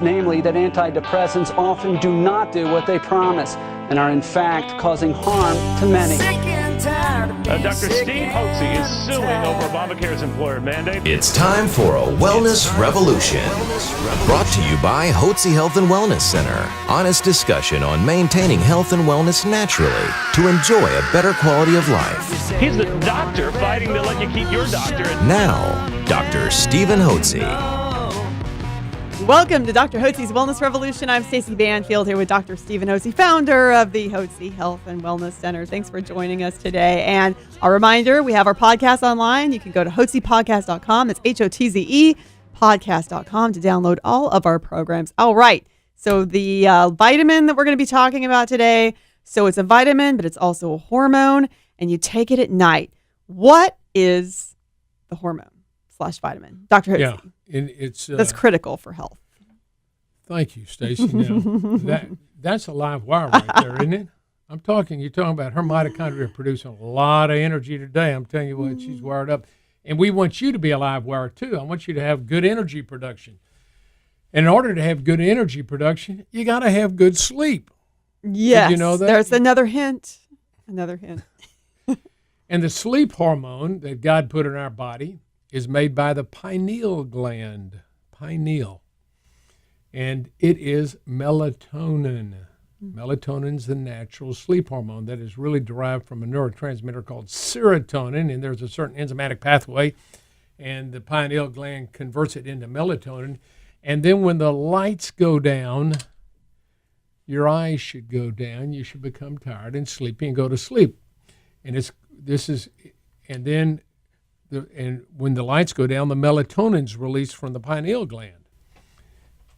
namely that antidepressants often do not do what they promise and are in fact causing harm to many. Dr. Steve Hotze is suing over Obamacare's employer mandate. It's time for a wellness revolution. Brought to you by Hotze Health and Wellness Center. Honest discussion on maintaining health and wellness naturally to enjoy a better quality of life. He's the doctor fighting to let you keep your doctor. Now, Dr. Stephen Hotze. Welcome to Dr. Hotze's Wellness Revolution. I'm Stacey Banfield here with Dr. Stephen Hotze, founder of the Hotze Health and Wellness Center. Thanks for joining us today. And a reminder, we have our podcast online. You can go to hotzepodcast.com. It's Hotze podcast.com to download all of our programs. All right. So the vitamin that we're going to be talking about today, so it's a vitamin, but it's also a hormone, and you take it at night. What is the hormone / vitamin? Dr. Hotze. Yeah. It's that's critical for health. Thank you, Stacey. Now, that's a live wire right there, isn't it? You're talking about her mitochondria producing a lot of energy today. I'm telling you what, she's wired up. And we want you to be a live wire too. I want you to have good energy production. And in order to have good energy production, you got to have good sleep. Yes. Did you know that? There's another hint. Another hint. And the sleep hormone that God put in our body is made by the pineal gland, pineal, and it is melatonin. Melatonin's the natural sleep hormone that is really derived from a neurotransmitter called serotonin, and there's a certain enzymatic pathway, and the pineal gland converts it into melatonin, and then when the lights go down, your eyes should go down, you should become tired and sleepy and go to sleep, and and when the lights go down, the melatonin's released from the pineal gland.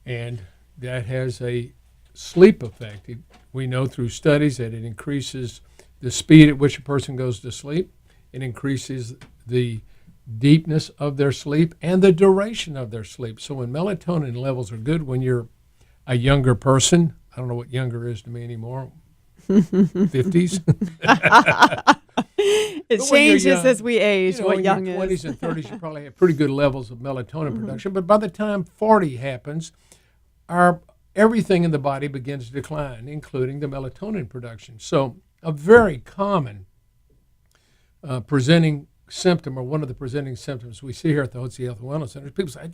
And that has a sleep effect. We know through studies that it increases the speed at which a person goes to sleep. It increases the deepness of their sleep and the duration of their sleep. So when melatonin levels are good, when you're a younger person, I don't know what younger is to me anymore, 50s. It changes as we age, what young is. In your 20s is. and 30s, you probably have pretty good levels of melatonin production. But by the time 40 happens, everything in the body begins to decline, including the melatonin production. So a very common presenting symptom, or one of the presenting symptoms we see here at the Hotze Health and Wellness Center, people say,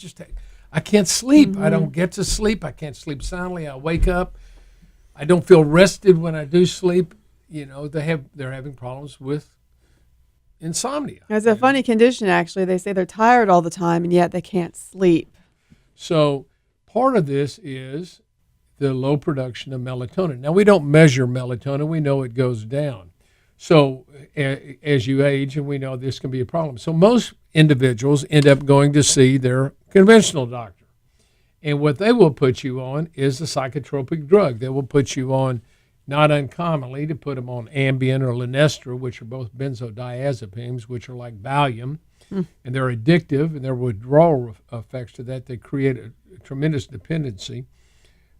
I can't sleep. I don't get to sleep. I can't sleep soundly. I wake up. I don't feel rested when I do sleep. You know, they're having problems with insomnia. It's a funny condition, actually. They say they're tired all the time, and yet they can't sleep. So part of this is the low production of melatonin. Now, we don't measure melatonin. We know it goes down. So as you age, and we know this can be a problem. So most individuals end up going to see their conventional doctor. And what they will put you on is a psychotropic drug. They will put you on, not uncommonly, to put them on Ambien or Linestra, which are both benzodiazepines, which are like Valium, and they're addictive, and there are withdrawal effects to that. They create a tremendous dependency.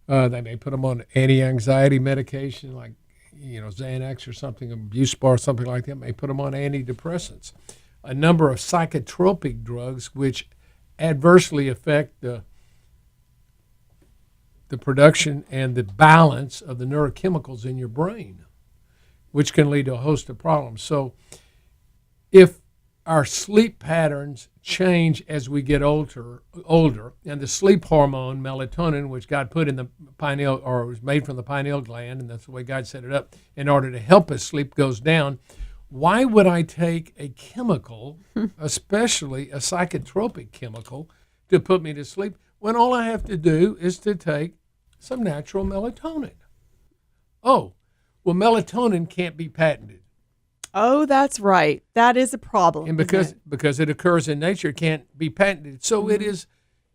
They may put them on anti-anxiety medication like, Xanax or something, Buspar, something like that. May put them on antidepressants. A number of psychotropic drugs which adversely affect the production and the balance of the neurochemicals in your brain, which can lead to a host of problems. So if our sleep patterns change as we get older, and the sleep hormone, melatonin, which God put in the pineal, or was made from the pineal gland, and that's the way God set it up, in order to help us sleep, goes down, why would I take a chemical, especially a psychotropic chemical, to put me to sleep, when all I have to do is to take some natural melatonin? Oh, well, melatonin can't be patented. Oh, that's right. That is a problem. And because it occurs in nature, it can't be patented. So it is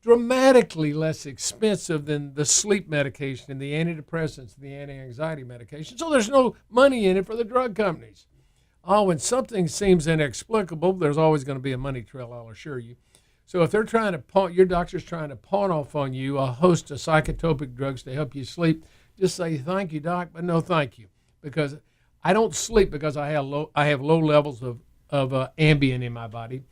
dramatically less expensive than the sleep medication and the antidepressants and the anti-anxiety medication. So there's no money in it for the drug companies. Oh, when something seems inexplicable, there's always going to be a money trail, I'll assure you. So if they're trying to your doctor's trying to pawn off on you a host of psychotropic drugs to help you sleep, just say, thank you, doc, but no thank you. Because I don't sleep because I have low levels of Ambien in my body.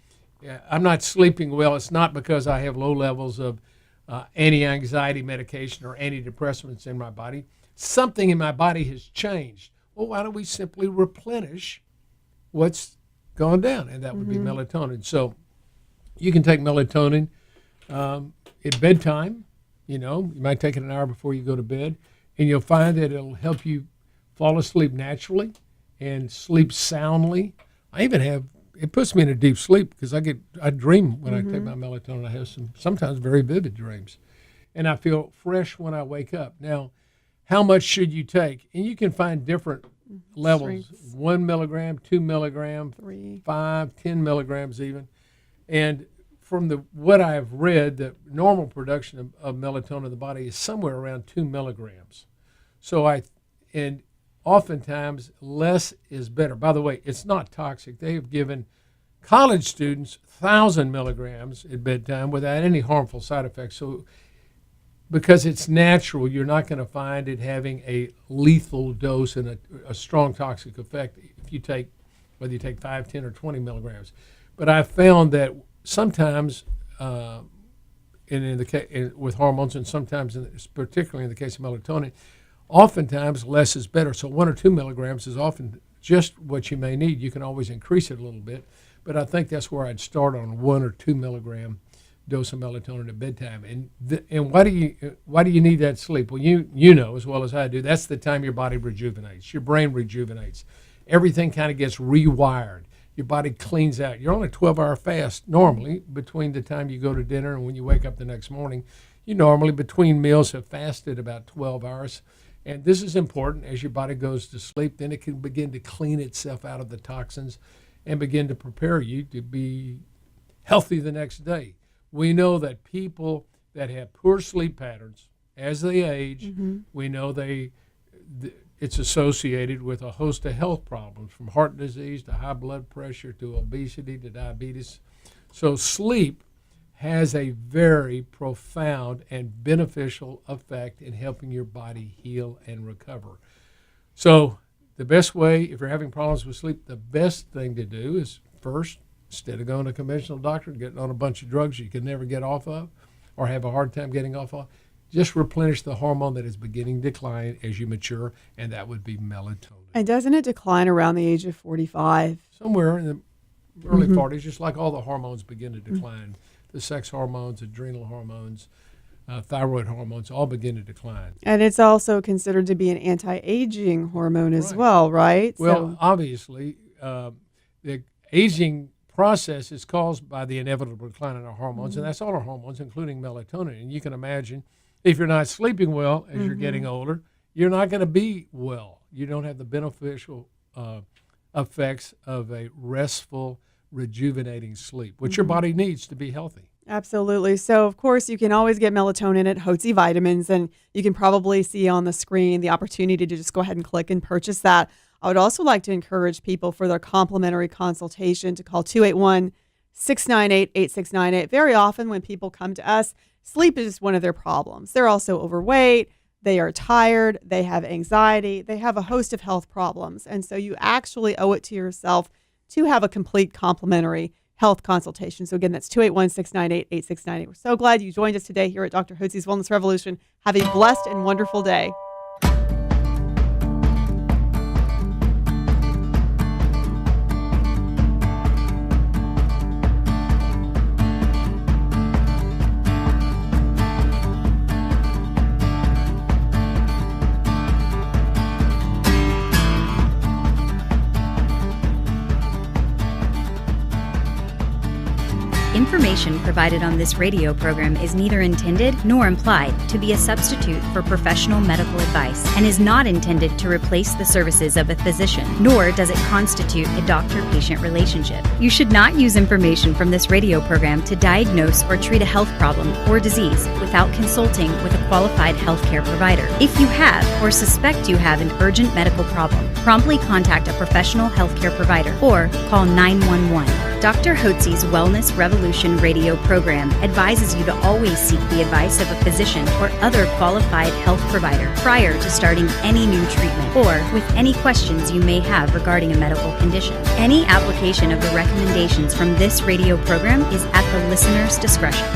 I'm not sleeping well. It's not because I have low levels of anti-anxiety medication or antidepressants in my body. Something in my body has changed. Well, why don't we simply replenish what's gone down? And that would be melatonin. So you can take melatonin at bedtime. You might take it an hour before you go to bed, and you'll find that it'll help you fall asleep naturally and sleep soundly. It puts me in a deep sleep because I dream when I take my melatonin. I have sometimes very vivid dreams, and I feel fresh when I wake up. Now, how much should you take? And you can find different levels: Strengths. 1 milligram, 2 milligram, 3, 5, 10 milligrams even. And from what I have read, the normal production of melatonin in the body is somewhere around 2 milligrams. And oftentimes less is better. By the way, it's not toxic. They have given college students 1,000 milligrams at bedtime without any harmful side effects. So because it's natural, you're not going to find it having a lethal dose and a strong toxic effect if you take, whether you take 5, 10, or 20 milligrams. But I found that sometimes, with hormones, and sometimes, particularly in the case of melatonin, oftentimes less is better. So 1 or 2 milligrams is often just what you may need. You can always increase it a little bit, but I think that's where I'd start on 1 or 2 milligram dose of melatonin at bedtime. And why do you need that sleep? Well, you know as well as I do, that's the time your body rejuvenates, your brain rejuvenates, everything kind of gets rewired. Your body cleans out. You're on a 12-hour fast normally between the time you go to dinner and when you wake up the next morning. You normally, between meals, have fasted about 12 hours. And this is important. As your body goes to sleep, then it can begin to clean itself out of the toxins and begin to prepare you to be healthy the next day. We know that people that have poor sleep patterns as they age, we know it's associated with a host of health problems, from heart disease to high blood pressure to obesity to diabetes. So sleep has a very profound and beneficial effect in helping your body heal and recover. So the best way, if you're having problems with sleep, the best thing to do is first, instead of going to a conventional doctor and getting on a bunch of drugs you can never get off of or have a hard time getting off of, just replenish the hormone that is beginning to decline as you mature, and that would be melatonin. And doesn't it decline around the age of 45? Somewhere in the early 40s, just like all the hormones begin to decline. The sex hormones, adrenal hormones, thyroid hormones all begin to decline. And it's also considered to be an anti-aging hormone as well, right? Well, obviously, the aging process is caused by the inevitable decline in our hormones, and that's all our hormones, including melatonin. And you can imagine, if you're not sleeping well as you're getting older, you're not going to be well. You don't have the beneficial effects of a restful, rejuvenating sleep, which your body needs to be healthy. Absolutely. So, of course, you can always get melatonin at Hotze Vitamins, and you can probably see on the screen the opportunity to just go ahead and click and purchase that. I would also like to encourage people for their complimentary consultation to call 281-698-8698. Very often when people come to us, sleep is just one of their problems. They're also overweight, they are tired, they have anxiety, they have a host of health problems. And so you actually owe it to yourself to have a complete complimentary health consultation. So again, that's 281-698-8698. We're so glad you joined us today here at Dr. Hotze's Wellness Revolution. Have a blessed and wonderful day. Information provided on this radio program is neither intended nor implied to be a substitute for professional medical advice and is not intended to replace the services of a physician, nor does it constitute a doctor-patient relationship. You should not use information from this radio program to diagnose or treat a health problem or disease without consulting with a qualified healthcare provider. If you have or suspect you have an urgent medical problem, promptly contact a professional healthcare provider or call 911. Dr. Hotze's Wellness Revolution radio program advises you to always seek the advice of a physician or other qualified health provider prior to starting any new treatment or with any questions you may have regarding a medical condition. Any application of the recommendations from this radio program is at the listener's discretion.